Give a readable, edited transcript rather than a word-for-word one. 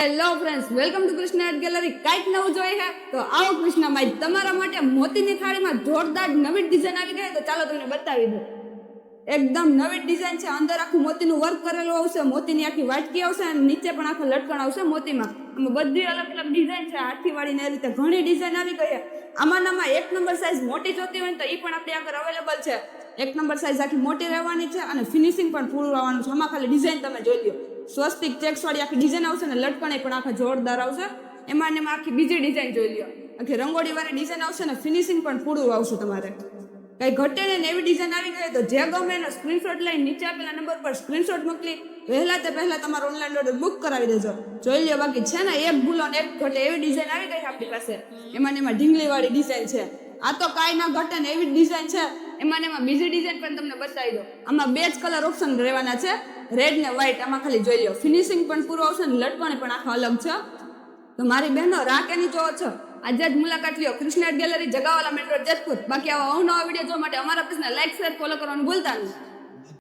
Hello friends, welcome to Krishna art gallery. કાંઈક નવું જોઈએ છે તો આવો કૃષ્ણભાઈ. તમારા માટે મોતીની થાળીમાં જોરદાર નવી ડિઝાઇન આવી ગઈ, તો ચાલો તમને બતાવી દઉં. એકદમ નવી ડિઝાઇન છે. અંદર આખું મોતીનું વર્ક કરેલું આવશે, મોતીની આખી વાટકી આવશે અને નીચે પણ આખું લટકણ આવશે મોતીમાં. આમાં બધી અલગ અલગ ડિઝાઇન છે, હાથથી વાળીને એ રીતે ઘણી ડિઝાઇન આવી ગઈ છે. આમાં એક નંબર સાઇઝ મોટી જોતી હોય ને તો એ પણ આપણી આગળ અવેલેબલ છે. એક નંબર સાઇઝ આખી મોટી રહેવાની છે અને ફિનિશિંગ પણ પૂરું આવવાનું છે. આમાં ખાલી ડિઝાઇન તમે જોઈ લો. સ્વસ્તિક ચેક્સ વાળી આખી ડિઝાઇન આવશે ને લટકણે પણ આખા જોરદાર આવશે. એમાં ને એમાં આખી બીજી ડિઝાઇન જોઈ લો. આખી રંગોળી વાળી ડિઝાઇન આવશે ને ફિનિશિંગ પણ પૂરું આવશે. તમારે કઈ ઘટે ને એવી ડિઝાઇન આવી ગઈ તો જે ગમે એનો સ્ક્રીનશોટ લઈને નીચે આપેલા નંબર પર સ્ક્રીનશોટ મોકલી પહેલા તમારો ઓનલાઈન ઓર્ડર બુક કરાવી દેજો. જોઈ લો. બાકી છે ને એક ભૂલો ને એક ઘટે એવી ડિઝાઇન આવી ગઈ છે આપણી પાસે. એમાં ને એમાં ઢીંગલી વાળી ડિઝાઇન છે. આ તો કાંઈ ના ઘટે ને એવી ડિઝાઇન છે. એમાં ને એમાં બીજી ડિઝાઇન પણ તમને બતાવી દો. આમાં બે જ કલર ઓપ્શન રહેવાના છે, રેડ ને વ્હાઈટ. આમાં ખાલી જોઈ લો. ફિનિશિંગ પણ પૂરું આવશે ને લટકણે પણ આખા અલગ છે. તો મારી બહેનો રાહ કેની જોવો છો? આજે જ મુલાકાત લ્યો Krishna art gallery, Jagawala metro, Jetpur. બાકી આવા અવનવા વિડીયો જોવા માટે અમારા પેજને લાઈક, શેર, ફોલો કરવાનું ભૂલતા નહીં.